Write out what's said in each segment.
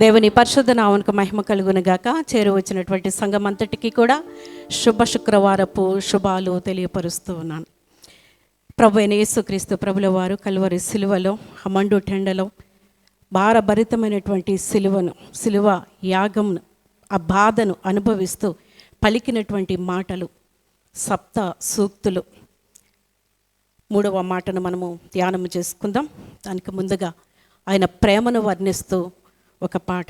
దేవుని పరిశుద్ధ నామమునకు మహిమ కలుగును గాక. చేరువచ్చినటువంటి సంఘం అంతటికీ కూడా శుభ శుక్రవారపు శుభాలు తెలియపరుస్తూ ఉన్నాను. ప్రభు అయిన యేసుక్రీస్తు ప్రభుల వారు కల్వరి సిలువలో మండు టెండలో భారభరితమైనటువంటి సిలువ యాగమును, ఆ బాధను అనుభవిస్తూ పలికినటువంటి మాటలు సప్త సూక్తులు. 3వ మాటను మనము ధ్యానము చేసుకుందాం. దానికి ముందుగా ఆయన ప్రేమను వర్ణిస్తూ ఒక పాట.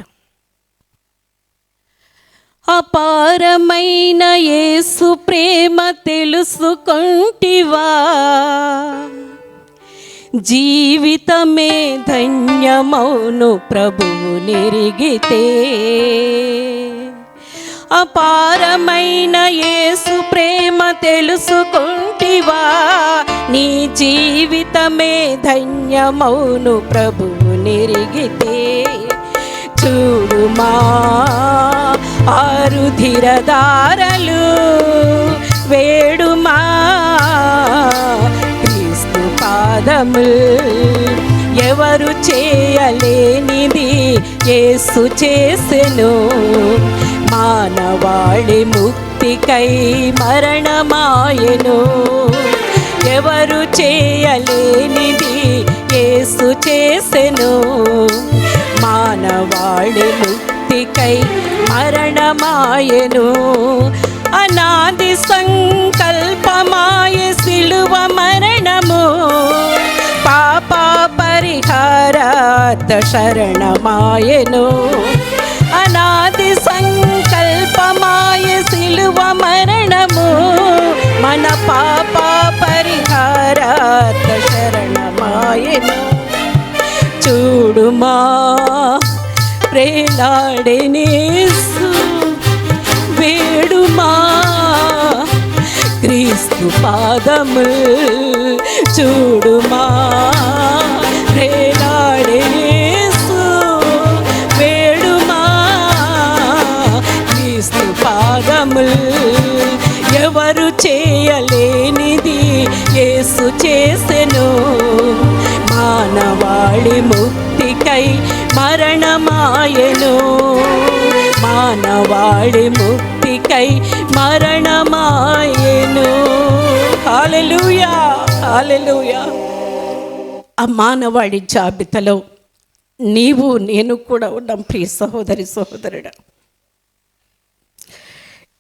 అపారమైన యేసు ప్రేమ తెలుసుకొంటివా, జీవితమే ధన్యమౌను ప్రభువు నెరిగితే. అపారమైన యేసు ప్రేమ తెలుసుకొంటివా, నీ జీవితమే ధన్యమౌను ప్రభువు నెరిగితే. చూడుమా ఆరుధిరదారలు వేడుమా క్రీస్తు పాదములు. ఎవరు చేయలేనిది యేసు చేసెను, మానవాళి ముక్తికై మరణమాయెను. ఎవరు చేయలేనిది యేసు చేసెను, మానవాళి ముక్తికై మరణమాయెను. అనాది సంకల్పమాయ సిలువ మరణము, పాప పరిహారార్థ శరణమాయెను. అనాది సంకల్పమాయ సిలువ మరణము, మన పాప పరిహారార్థ శరణమాయెను. చూడుమా ప్రేలాడెనేసు వేడుమా క్రీస్తు పాదము. చూడుమా ప్రేలాడెనేసు వేడుమా క్రీస్తు పాదము. ఎవరు చేయలేనిది యేసు చేసెను, మానవాళి ముక్తికై మరణమాయెను. మానవాళి ముక్తికై మరణమాయెను. హల్లెలూయా, హల్లెలూయా. ఆ మానవాళి జాబితాలో నీవు నేను కూడా ఉన్నాం. ప్రియ సహోదరి సహోదరుడా,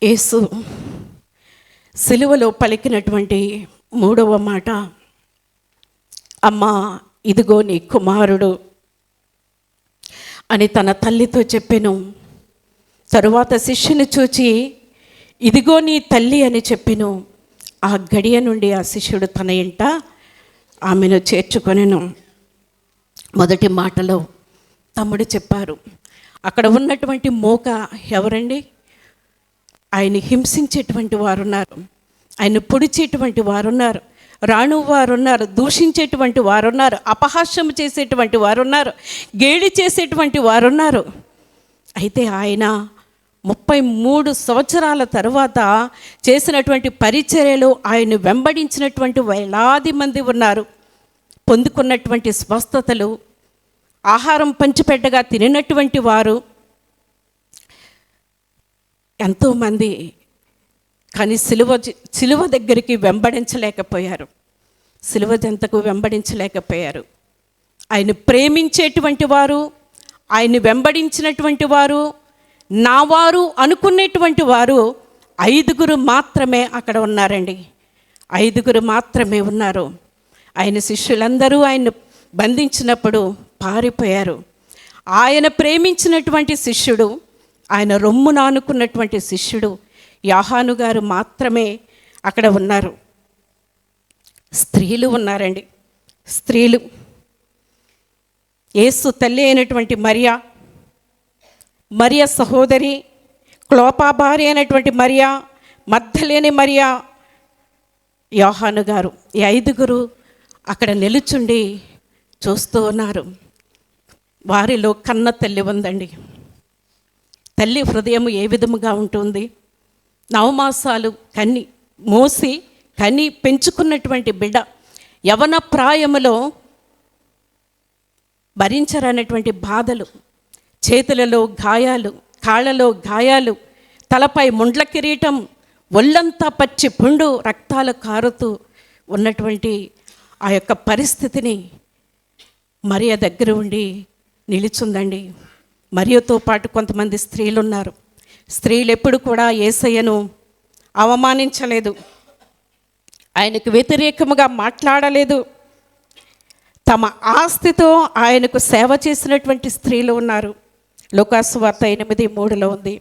యేసు సిలువలో పలికినటువంటి 3వ మాట, అమ్మా ఇదిగో నీ కుమారుడు అని తన తల్లితో చెప్పెను. తరువాత శిష్యుని చూచి ఇదిగో నీ తల్లి అని చెప్పెను. ఆ గడియ నుండి ఆ శిష్యుడు తన ఇంట ఆమెను చేర్చుకొనెను. మొదటి మాటలో తమ్ముడు చెప్పారు, అక్కడ ఉన్నటువంటి మోక ఎవరండి? ఆయన హింసించేటువంటి వారున్నారు, ఆయన పొడిచేటువంటి వారున్నారు, రాణువారున్నారు, దూషించేటువంటి వారున్నారు, అపహాస్యం చేసేటువంటి వారున్నారు, గేలి చేసేటువంటి వారున్నారు. అయితే ఆయన 33 సంవత్సరాల తర్వాత చేసినటువంటి పరిచర్యలు ఆయన వెంబడించినటువంటి వేలాది మంది ఉన్నారు. పొందుకున్నటువంటి స్వస్థతలు, ఆహారం పంచిపెట్టగా తినటువంటి వారు ఎంతోమంది. కానీ సిలువ దగ్గరికి వెంబడించలేకపోయారు, సిలువ జంతకు వెంబడించలేకపోయారు. ఆయన ప్రేమించేటువంటి వారు, ఆయన వెంబడించినటువంటి వారు, నా వారు అనుకునేటువంటి వారు 5 మాత్రమే అక్కడ ఉన్నారండి. 5 మాత్రమే ఉన్నారు. ఆయన శిష్యులందరూ ఆయన బంధించినప్పుడు పారిపోయారు. ఆయన ప్రేమించినటువంటి శిష్యుడు, ఆయన రొమ్మున అనుకున్నటువంటి శిష్యుడు యోహాను గారు మాత్రమే అక్కడ ఉన్నారు. స్త్రీలు ఉన్నారండి. స్త్రీలు యేసు తల్లి అయినటువంటి మరియ సహోదరి, క్లోపా భార్య అయినటువంటి మరియా, మగ్దలేని మరియా, యోహాను గారు, ఈ 5 అక్కడ నిలుచుండి చూస్తూ ఉన్నారు. వారిలో కన్న తల్లి ఉందండి. తల్లి హృదయం ఏ విధముగా ఉంటుంది? 9 మాసాలు మోసి పెంచుకున్నటువంటి బిడ్డ యవన ప్రాయములో భరించరన్నటువంటి బాధలు, చేతులలో గాయాలు, కాళ్ళలో గాయాలు, తలపై ముండ్ల కిరీటం, ఒళ్ళంతా పచ్చి పుండు, రక్తాలు కారుతూ ఉన్నటువంటి ఆ యొక్క పరిస్థితిని మరియ దగ్గర ఉండి నిలుచుందండి. మరియతో పాటు కొంతమంది స్త్రీలు ఉన్నారు. స్త్రీలు ఎప్పుడు కూడా యేసయ్యను అవమానించలేదు, ఆయనకు వ్యతిరేకముగా మాట్లాడలేదు. తమ ఆస్తితో ఆయనకు సేవ చేసినటువంటి స్త్రీలు ఉన్నారు. లూకాసు వార్త 8:3 ఉంది.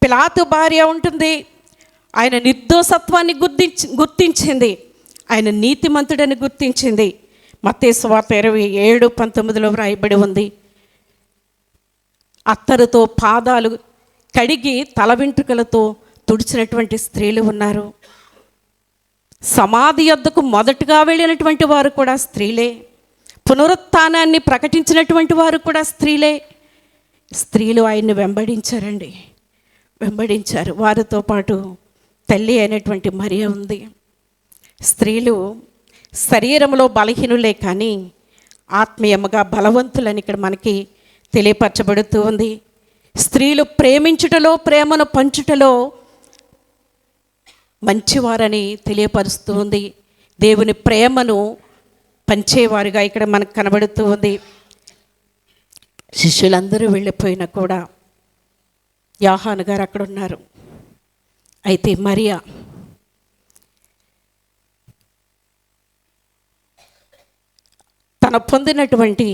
పిలాతు భార్య ఉంటుంది. ఆయన నిర్దోషత్వాన్ని గుర్తించింది, ఆయన నీతిమంతుడని గుర్తించింది. మత్తయి సువార్త 27:19 వ్రాయబడి ఉంది. అత్తరుతో పాదాలు కడిగి తల వెంట్రుకలతో తుడిచినటువంటి స్త్రీలు ఉన్నారు. సమాధి యొద్దకు మొదటగా వెళ్ళినటువంటి వారు కూడా స్త్రీలే. పునరుత్థానాన్ని ప్రకటించినటువంటి వారు కూడా స్త్రీలే. స్త్రీలు ఆయన్ని వెంబడించారండి, వెంబడించారు. వారితో పాటు తల్లి అయినటువంటి మరియ ఉంది. స్త్రీలు శరీరంలో బలహీనులే కానీ ఆత్మీయముగా బలవంతులని ఇక్కడ మనకి తెలియపరచబడుతూ ఉంది. స్త్రీలు ప్రేమించుటలో, ప్రేమను పంచుటలో మంచివారని తెలియపరుస్తూ ఉంది. దేవుని ప్రేమను పంచేవారుగా ఇక్కడ మనకు కనబడుతూ ఉంది. శిష్యులందరూ వెళ్ళిపోయినా కూడా యోహాను గారు అక్కడ ఉన్నారు. అయితే మరియ తన పొందినటువంటి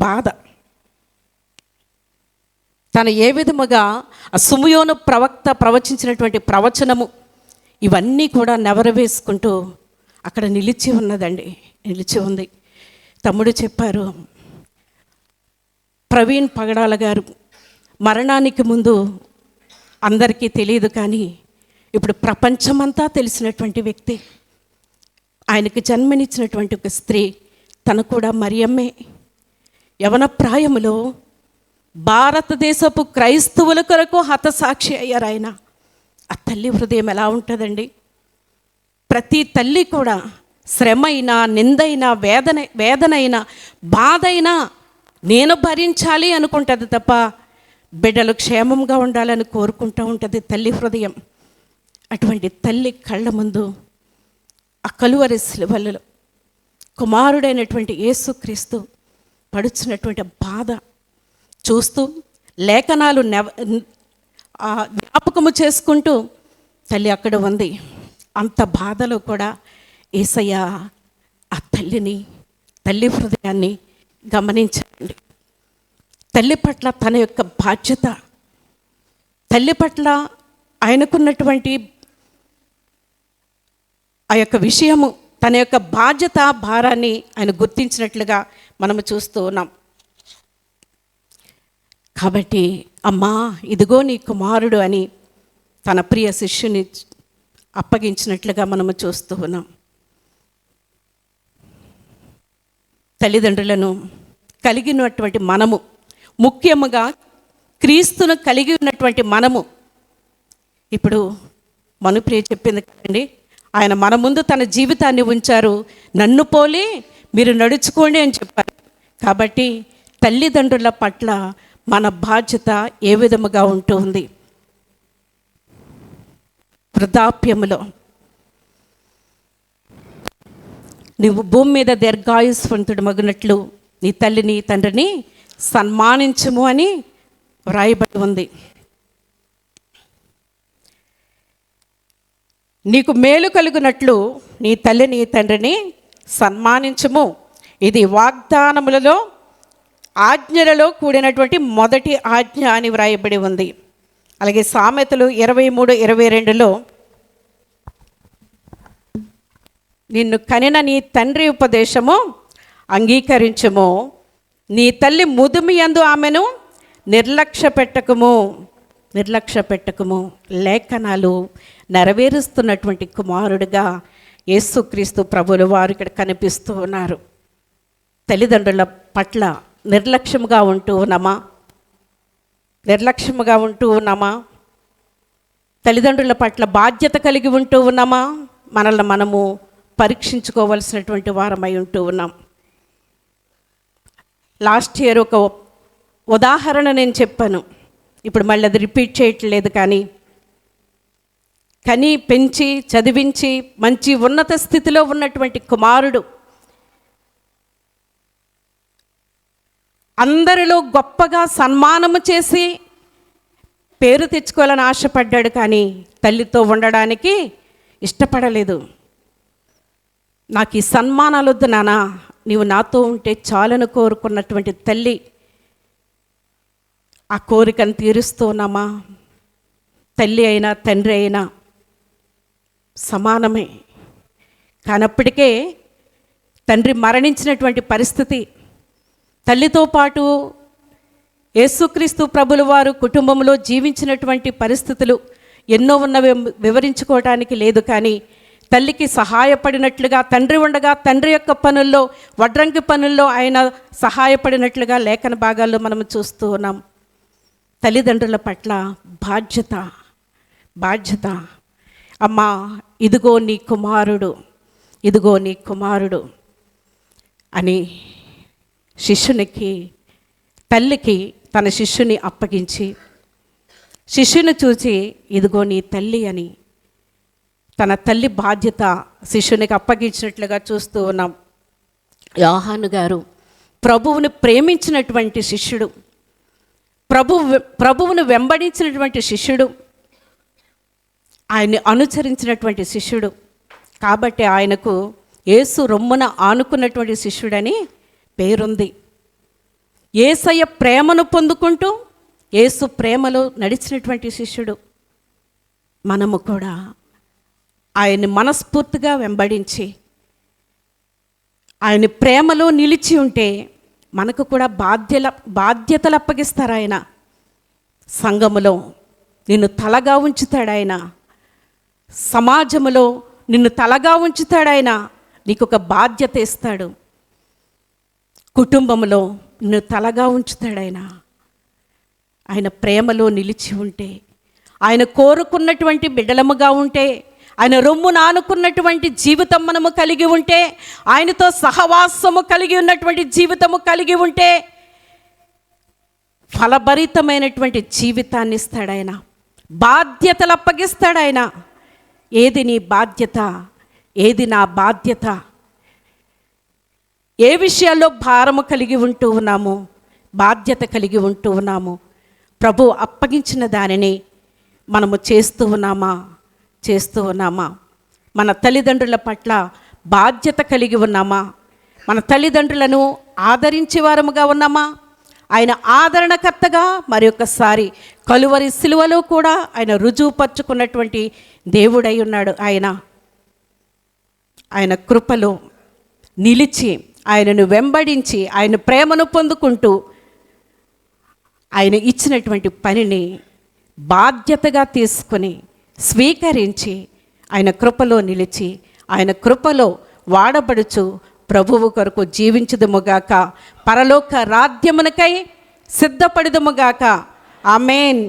బాధ, తను ఏ విధముగా ఆ సుమయోను ప్రవక్త ప్రవచించినటువంటి ప్రవచనము, ఇవన్నీ కూడా నెవరవేసుకుంటూ అక్కడ నిలిచి ఉన్నదండి, నిలిచి ఉంది. తమ్ముడు చెప్పారు, ప్రవీణ్ పగడాల గారు మరణానికి ముందు అందరికీ తెలియదు కానీ ఇప్పుడు ప్రపంచమంతా తెలిసినటువంటి వ్యక్తి. ఆయనకు జన్మనిచ్చినటువంటి ఒక స్త్రీ, తను కూడా మరియమ్మే. యవన ప్రాయములో భారతదేశపు క్రైస్తవుల కొరకు హతసాక్షి అయ్యారు ఆయన. ఆ తల్లి హృదయం ఎలా ఉంటుందండి? ప్రతి తల్లి కూడా శ్రమైనా, నిందైనా, వేదనైనా, బాధైనా నేను భరించాలి అనుకుంటుంది తప్ప బిడ్డలు క్షేమంగా ఉండాలని కోరుకుంటూ ఉంటుంది తల్లి హృదయం. అటువంటి తల్లి కళ్ళ ముందు ఆ కలువరి శిలువలలో కుమారుడైనటువంటి యేసుక్రీస్తు పడుచున్నటువంటి బాధ చూస్తూ లేఖనాలు జ్ఞాపకము చేసుకుంటూ తల్లి అక్కడ ఉంది. అంత బాధలో కూడా యేసయ్య ఆ తల్లిని, తల్లి హృదయాన్ని గమనించండి. తల్లి పట్ల తన యొక్క బాధ్యత, తల్లి పట్ల ఆయనకున్నటువంటి ఆ యొక్క విషయము, తన యొక్క బాధ్యత, భారాన్ని ఆయన గుర్తించినట్లుగా మనము చూస్తూ ఉన్నాం. కాబట్టి అమ్మా ఇదిగో నీ కుమారుడు అని తన ప్రియ శిష్యుని అప్పగించినట్లుగా మనము చూస్తూ ఉన్నాం. తల్లిదండ్రులను కలిగినటువంటి మనము, ముఖ్యముగా క్రీస్తును కలిగి ఉన్నటువంటి మనము, ఇప్పుడు మనుప్రియ చెప్పింది కదండి, ఆయన మన ముందు తన జీవితాన్ని ఉంచారు, నన్ను పోలి మీరు నడుచుకోండి అని చెప్పారు. కాబట్టి తల్లిదండ్రుల పట్ల మన బాధ్యత ఏ విధముగా ఉంటుంది? వృద్ధాప్యములో నువ్వు భూమి మీద దీర్ఘాయుస్వంతుడు మగునట్లు నీ తల్లిని, తండ్రిని సన్మానించుము అని వ్రాయబడి ఉంది. నీకు మేలు కలుగునట్లు నీ తల్లిని, తండ్రిని సన్మానించుము. ఇది వాగ్దానములలో, ఆజ్ఞలలో కూడినటువంటి మొదటి ఆజ్ఞ అని వ్రాయబడి ఉంది. అలాగే సామెతలు 23:22లో నిన్ను కనిన నీ తండ్రి ఉపదేశము అంగీకరించుము, నీ తల్లి ముదుమి యందు ఆమెను నిర్లక్ష్య పెట్టకము. లేఖనాలు నెరవేరుస్తున్నటువంటి కుమారుడిగా యేసుక్రీస్తు ప్రభువుల వారు ఇక్కడ కనిపిస్తూ ఉన్నారు. తల్లిదండ్రుల పట్ల నిర్లక్ష్యముగా ఉంటూ ఉన్నామా? తల్లిదండ్రుల పట్ల బాధ్యత కలిగి ఉంటూ ఉన్నామా? మనల్ని మనము పరీక్షించుకోవలసినటువంటి వారమై ఉంటూ ఉన్నాం. లాస్ట్ ఇయర్ ఒక ఉదాహరణ నేను చెప్పాను, ఇప్పుడు మళ్ళీ అది రిపీట్ చేయట్లేదు. కానీ పెంచి చదివించి మంచి ఉన్నత స్థితిలో ఉన్నటువంటి కుమారుడు అందరిలో గొప్పగా సన్మానము చేసి పేరు తెచ్చుకోవాలని ఆశపడ్డాడు, కానీ తల్లితో ఉండడానికి ఇష్టపడలేదు. నాకు ఈ సన్మానాలు వద్దు నాన్న, నీవు నాతో ఉంటే చాలని కోరుకున్నటువంటి తల్లి ఆ కోరికను తీరుస్తున్నామా? తల్లి అయినా తండ్రి అయినా సమానమే. కానప్పటికే తండ్రి మరణించినటువంటి పరిస్థితి, తల్లితో పాటు యేసుక్రీస్తు ప్రభుల వారు కుటుంబంలో జీవించినటువంటి పరిస్థితులు ఎన్నో ఉన్నవి, వివరించుకోవడానికి లేదు. కానీ తల్లికి సహాయపడినట్లుగా తండ్రి ఉండగా తండ్రి యొక్క పనుల్లో, వడ్రంగి పనుల్లో ఆయన సహాయపడినట్లుగా లేఖన భాగాల్లో మనం చూస్తూ ఉన్నాం. తల్లిదండ్రుల పట్ల బాధ్యత. అమ్మా, ఇదిగో నీ కుమారుడు, ఇదిగో నీ కుమారుడు అని తల్లికి తన శిష్యుని అప్పగించి, శిష్యుని చూసి ఇదిగో నీ తల్లి అని తన తల్లి బాధ్యత శిష్యునికి అప్పగించినట్లుగా చూస్తూ ఉన్నాం. యోహాను గారు ప్రభువుని ప్రేమించినటువంటి శిష్యుడు, ప్రభువును వెంబడించినటువంటి శిష్యుడు, ఆయన్ని అనుసరించినటువంటి శిష్యుడు. కాబట్టి ఆయనకు యేసు రొమ్మున ఆనుకున్నటువంటి శిష్యుడని పేరుంది. యేసయ్య ప్రేమను పొందుకుంటూ యేసు ప్రేమలో నడిచినటువంటి శిష్యుడు. మనము కూడా ఆయన్ని మనస్ఫూర్తిగా వెంబడించి ఆయన ప్రేమలో నిలిచి ఉంటే మనకు కూడా బాధ్యతలు అప్పగిస్తారు. ఆయన సంఘములో నిన్ను తలగా ఉంచుతాడు, ఆయన సమాజములో నిన్ను తలగా ఉంచుతాడు, ఆయన నీకు ఒక బాధ్యత ఇస్తాడు. కుటుంబంలో నిన్ను తలగా ఉంచుతాడు ఆయన ప్రేమలో నిలిచి ఉంటే, ఆయన కోరుకున్నటువంటి బిడ్డలముగా ఉంటే, ఆయన రొమ్ము నానుకున్నటువంటి జీవితం మనము కలిగి ఉంటే, ఆయనతో సహవాసము కలిగి ఉన్నటువంటి జీవితము కలిగి ఉంటే ఫలభరితమైనటువంటి జీవితాన్ని ఇస్తాడు ఆయన. బాధ్యతలు అప్పగిస్తాడు ఆయన. ఏది నీ బాధ్యత, ఏది నా బాధ్యత, ఏ విషయాల్లో భారము కలిగి ఉంటూ ఉన్నాము, బాధ్యత కలిగి ఉంటూ ఉన్నాము, ప్రభు అప్పగించిన దానిని మనము చేస్తూ ఉన్నామా? మన తల్లిదండ్రుల పట్ల బాధ్యత కలిగి ఉన్నామా? మన తల్లిదండ్రులను ఆదరించే వారముగా ఉన్నామా? ఆయన ఆదరణకర్తగా మరి ఒకసారి కలువరి సిలువలో కూడా ఆయన రుజువుపరుచుకున్నటువంటి దేవుడై ఉన్నాడు. ఆయన కృపలో నిలిచి, ఆయనను వెంబడించి, ఆయన ప్రేమను పొందుకుంటూ ఆయన ఇచ్చినటువంటి పనిని బాధ్యతగా తీసుకొని స్వీకరించి ఆయన కృపలో నిలిచి, ఆయన కృపలో వాడబడుచు ప్రభువు కొరకు జీవించుదుముగాక, పరలోక రాజ్యమునకై సిద్ధపడుదుముగాక. ఆమేన్.